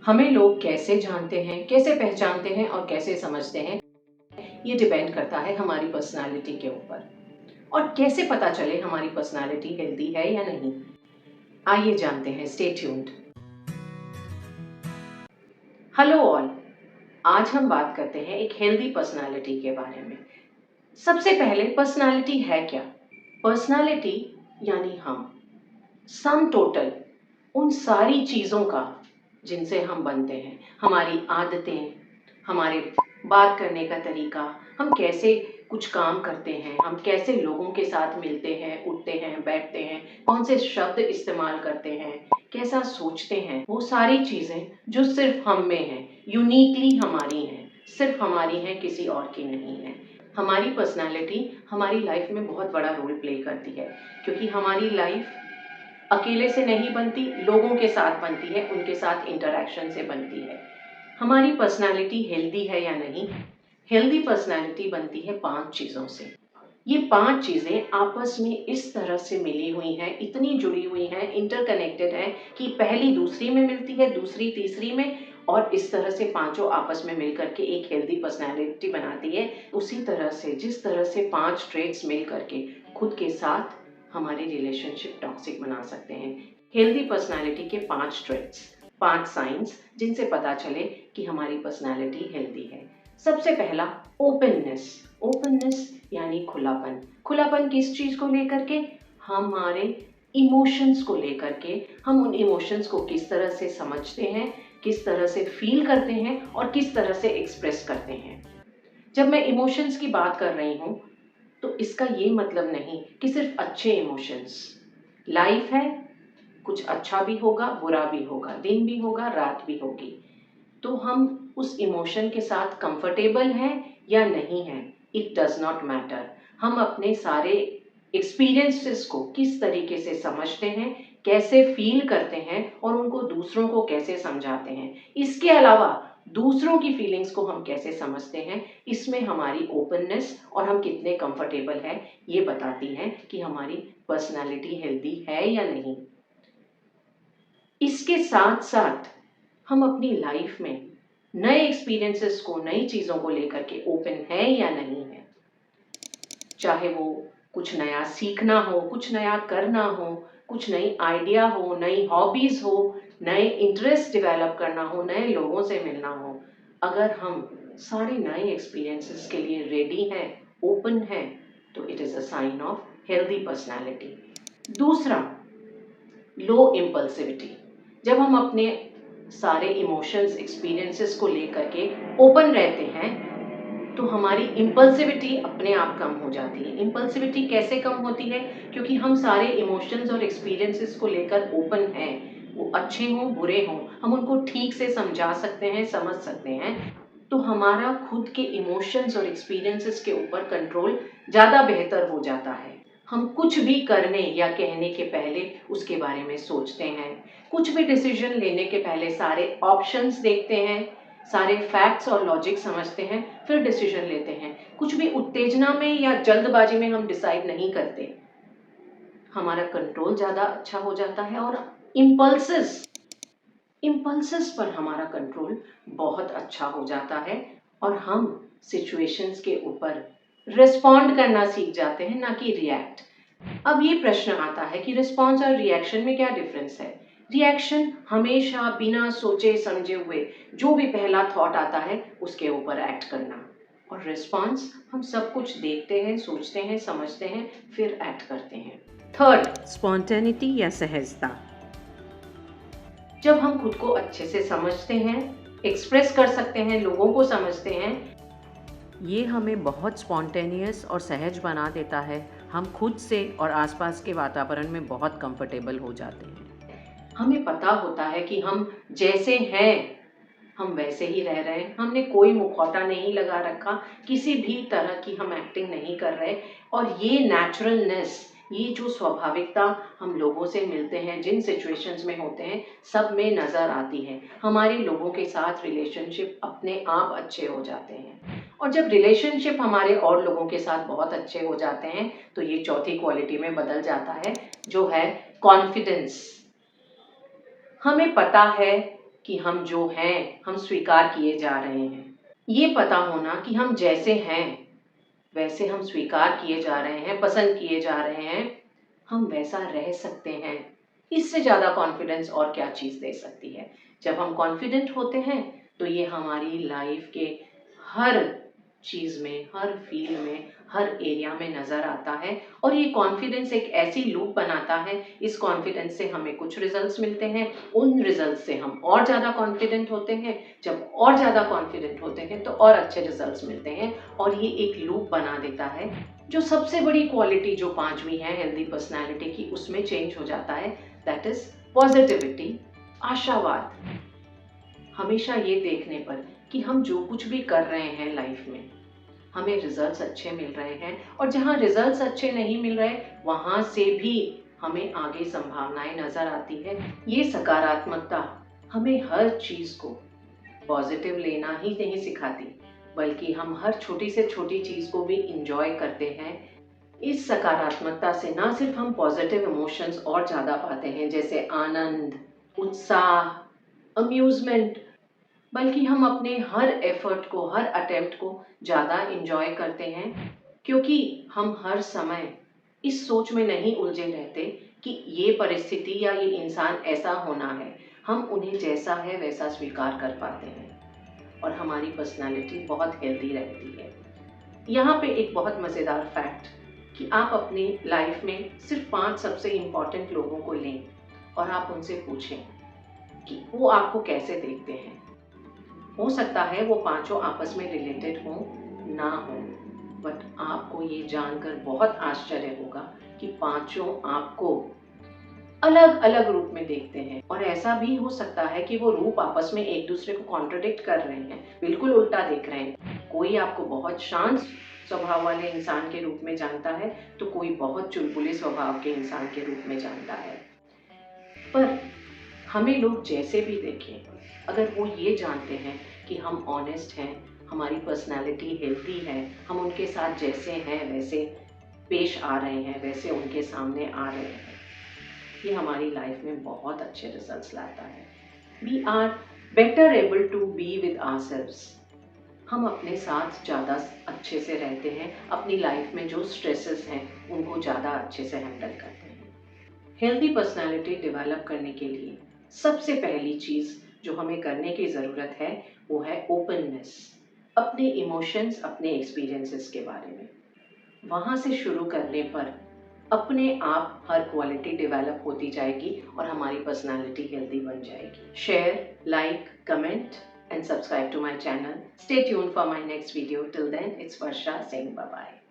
हमें लोग कैसे जानते हैं, कैसे पहचानते हैं और कैसे समझते हैं, ये डिपेंड करता है हमारी पर्सनालिटी के ऊपर। और कैसे पता चले हमारी पर्सनालिटी हेल्दी है या नहीं, आइए जानते हैं। Stay tuned. हेलो ऑल, आज हम बात करते हैं एक हेल्दी पर्सनालिटी के बारे में। सबसे पहले पर्सनालिटी है क्या? पर्सनालिटी यानी हम, सम टोटल उन सारी चीज़ों का जिनसे हम बनते हैं। हमारी आदतें, हमारे बात करने का तरीका, हम कैसे कुछ काम करते हैं, हम कैसे लोगों के साथ मिलते हैं, उठते हैं, बैठते हैं, कौन से शब्द इस्तेमाल करते हैं, कैसा सोचते हैं, वो सारी चीज़ें जो सिर्फ हम में हैं, यूनिकली हमारी हैं, सिर्फ हमारी हैं, किसी और की नहीं है। हमारी पर्सनालिटी हमारी लाइफ में बहुत बड़ा रोल प्ले करती है, क्योंकि हमारी लाइफ अकेले से नहीं बनती, लोगों के साथ बनती है, उनके साथ इंटरैक्शन से बनती है। हमारी पर्सनालिटी हेल्दी है या नहीं? हेल्दी पर्सनालिटी बनती है 5 चीज़ों से। ये 5 चीज़ें आपस में इस तरह से मिली हुई हैं, इतनी जुड़ी हुई हैं, इंटरकनेक्टेड हैं कि पहली दूसरी में मिलती है, दूसरी तीसरी में, और इस तरह से पांचों आपस में मिलकर के एक हेल्दी पर्सनालिटी बनाती है। उसी तरह से जिस तरह से 5 ट्रेट्स मिल करके खुद के साथ हमारी रिलेशनशिप टॉक्सिक बना सकते हैं। हेल्दी पर्सनालिटी के 5 ट्रेट्स, 5 साइंस जिनसे पता चले कि हमारी पर्सनालिटी हेल्दी है। सबसे पहला, ओपननेस। ओपननेस यानी खुलापन। खुलापन किस चीज़ को लेकर के? हमारे इमोशंस को लेकर के। हम उन इमोशंस को किस तरह से समझते हैं, किस तरह से फील करते हैं और किस तरह से एक्सप्रेस करते हैं। जब मैं इमोशंस की बात कर रही हूँ तो इसका ये मतलब नहीं कि सिर्फ अच्छे इमोशंस। लाइफ है, कुछ अच्छा भी होगा, बुरा भी होगा, दिन भी होगा, रात भी होगी। तो हम उस इमोशन के साथ कंफर्टेबल हैं या नहीं हैं, इट डज नॉट मैटर। हम अपने सारे एक्सपीरियंसेस को किस तरीके से समझते हैं, कैसे फील करते हैं और उनको दूसरों को कैसे समझाते हैं, इसके अलावा दूसरों की फीलिंग्स को हम कैसे समझते हैं, इसमें हमारी ओपननेस और हम कितने कंफर्टेबल हैं ये बताती है कि हमारी पर्सनालिटी हेल्दी है या नहीं। इसके साथ साथ हम अपनी लाइफ में नए एक्सपीरियंसेस को, नई चीज़ों को लेकर के ओपन है या नहीं है। चाहे वो कुछ नया सीखना हो, कुछ नया करना हो, कुछ नई आइडिया हो, नई हॉबीज़ हो, नए इंटरेस्ट डेवलप करना हो, नए लोगों से मिलना हो, अगर हम सारे नए एक्सपीरियंसेस के लिए रेडी हैं, ओपन हैं, तो it is a sign of healthy personality. दूसरा, लो इम्पल्सिविटी। जब हम अपने सारे इमोशंस, एक्सपीरियंसेस को लेकर के ओपन रहते हैं तो हमारी इम्पल्सिविटी अपने आप कम हो जाती है। इम्पल्सिविटी कैसे कम होती है? क्योंकि हम सारे इमोशंस और एक्सपीरियंसेस को लेकर ओपन हैं, वो अच्छे हों, बुरे हों, हम उनको ठीक से समझा सकते हैं, समझ सकते हैं। तो हमारा खुद के इमोशंस और एक्सपीरियंसेस के ऊपर कंट्रोल ज़्यादा बेहतर हो जाता है। हम कुछ भी करने या कहने के पहले उसके बारे में सोचते हैं, कुछ भी डिसीजन लेने के पहले सारे ऑप्शंस देखते हैं, सारे फैक्ट्स और लॉजिक समझते हैं, फिर डिसीजन लेते हैं। कुछ भी उत्तेजना में या जल्दबाजी में हम डिसाइड नहीं करते। हमारा कंट्रोल ज़्यादा अच्छा हो जाता है और इम्पल्सेस पर हमारा कंट्रोल बहुत अच्छा हो जाता है और हम सिचुएशंस के ऊपर रिस्पॉन्ड करना सीख जाते हैं, ना कि रिएक्ट। अब ये प्रश्न आता है कि रिस्पॉन्स और रिएक्शन में क्या डिफरेंस है? रिएक्शन हमेशा बिना सोचे समझे हुए जो भी पहला थॉट आता है उसके ऊपर एक्ट करना, और रिस्पॉन्स हम सब कुछ देखते हैं, सोचते हैं, समझते हैं, फिर एक्ट करते हैं। थर्ड, स्पॉन्टेनिटी या सहजता। जब हम खुद को अच्छे से समझते हैं, एक्सप्रेस कर सकते हैं, लोगों को समझते हैं, ये हमें बहुत स्पॉन्टेनियस और सहज बना देता है। हम खुद से और आसपास के वातावरण में बहुत कंफर्टेबल हो जाते हैं। हमें पता होता है कि हम जैसे हैं हम वैसे ही रह रहे हैं, हमने कोई मुखौटा नहीं लगा रखा, किसी भी तरह की हम एक्टिंग नहीं कर रहे, और ये नेचुरलनेस, ये जो स्वाभाविकता हम लोगों से मिलते हैं, जिन सिचुएशंस में होते हैं, सब में नज़र आती है। हमारे लोगों के साथ रिलेशनशिप अपने आप अच्छे हो जाते हैं, और जब रिलेशनशिप हमारे और लोगों के साथ बहुत अच्छे हो जाते हैं तो ये चौथी क्वालिटी में बदल जाता है, जो है कॉन्फिडेंस। हमें पता है कि हम जो हैं हम स्वीकार किए जा रहे हैं। ये पता होना कि हम जैसे हैं वैसे हम स्वीकार किए जा रहे हैं, पसंद किए जा रहे हैं, हम वैसा रह सकते हैं। इससे ज़्यादा कॉन्फिडेंस और क्या चीज़ दे सकती है। जब हम कॉन्फिडेंट होते हैं तो ये हमारी लाइफ के हर चीज़ में, हर फील्ड में, हर एरिया में नज़र आता है और ये कॉन्फिडेंस एक ऐसी लूप बनाता है। इस कॉन्फिडेंस से हमें कुछ रिजल्ट्स मिलते हैं, उन रिजल्ट्स से हम और ज़्यादा कॉन्फिडेंट होते हैं, जब और ज़्यादा कॉन्फिडेंट होते हैं तो और अच्छे रिजल्ट्स मिलते हैं और ये एक लूप बना देता है। जो सबसे बड़ी क्वालिटी जो 5वीं है हेल्दी पर्सनैलिटी की, उसमें चेंज हो जाता है, दैट इज़ पॉजिटिविटी, आशावाद। हमेशा ये देखने पर कि हम जो कुछ भी कर रहे हैं लाइफ में, हमें रिजल्ट्स अच्छे मिल रहे हैं और जहाँ रिजल्ट्स अच्छे नहीं मिल रहे वहाँ से भी हमें आगे संभावनाएं नज़र आती है। ये सकारात्मकता हमें हर चीज़ को पॉजिटिव लेना ही नहीं सिखाती, बल्कि हम हर छोटी से छोटी चीज़ को भी इंजॉय करते हैं। इस सकारात्मकता से ना सिर्फ हम पॉजिटिव इमोशंस और ज़्यादा पाते हैं जैसे आनंद, उत्साह, अम्यूज़मेंट, बल्कि हम अपने हर एफर्ट को, हर अटेम्प्ट को ज़्यादा इंजॉय करते हैं, क्योंकि हम हर समय इस सोच में नहीं उलझे रहते कि ये परिस्थिति या ये इंसान ऐसा होना है। हम उन्हें जैसा है वैसा स्वीकार कर पाते हैं और हमारी पर्सनालिटी बहुत हेल्दी रहती है। यहाँ पे एक बहुत मज़ेदार फैक्ट कि आप अपनी लाइफ में सिर्फ 5 सबसे इम्पॉर्टेंट लोगों को लें और आप उनसे पूछें कि वो आपको कैसे देखते हैं। हो सकता है वो पांचों आपस में रिलेटेड हों, ना हो, बट आपको ये जानकर बहुत आश्चर्य होगा कि पांचों आपको अलग अलग रूप में देखते हैं। और ऐसा भी हो सकता है कि वो रूप आपस में एक दूसरे को कॉन्ट्रडिक्ट कर रहे हैं, बिल्कुल उल्टा देख रहे हैं। कोई आपको बहुत शांत स्वभाव वाले इंसान के रूप में जानता है तो कोई बहुत चुलबुले स्वभाव के इंसान के रूप में जानता है। पर हमें लोग जैसे भी देखें, अगर वो ये जानते हैं कि हम ऑनेस्ट हैं, हमारी पर्सनालिटी हेल्दी है, हम उनके साथ जैसे हैं वैसे पेश आ रहे हैं, वैसे उनके सामने आ रहे हैं, ये हमारी लाइफ में बहुत अच्छे रिजल्ट्स लाता है। We are better able to be with ourselves. हम अपने साथ ज़्यादा अच्छे से रहते हैं, अपनी लाइफ में जो स्ट्रेसेस हैं उनको ज़्यादा अच्छे से हैंडल करते हैं। हेल्दी पर्सनालिटी डेवलप करने के लिए सबसे पहली चीज़ जो हमें करने की ज़रूरत है वो है ओपननेस। अपने इमोशंस, अपने एक्सपीरियंसेस के बारे में वहाँ से शुरू करने पर अपने आप हर क्वालिटी डेवलप होती जाएगी और हमारी पर्सनालिटी हेल्दी बन जाएगी। Share, like, comment and subscribe to my channel. Stay tuned for my next video. Till then, it's Varsha saying bye-bye.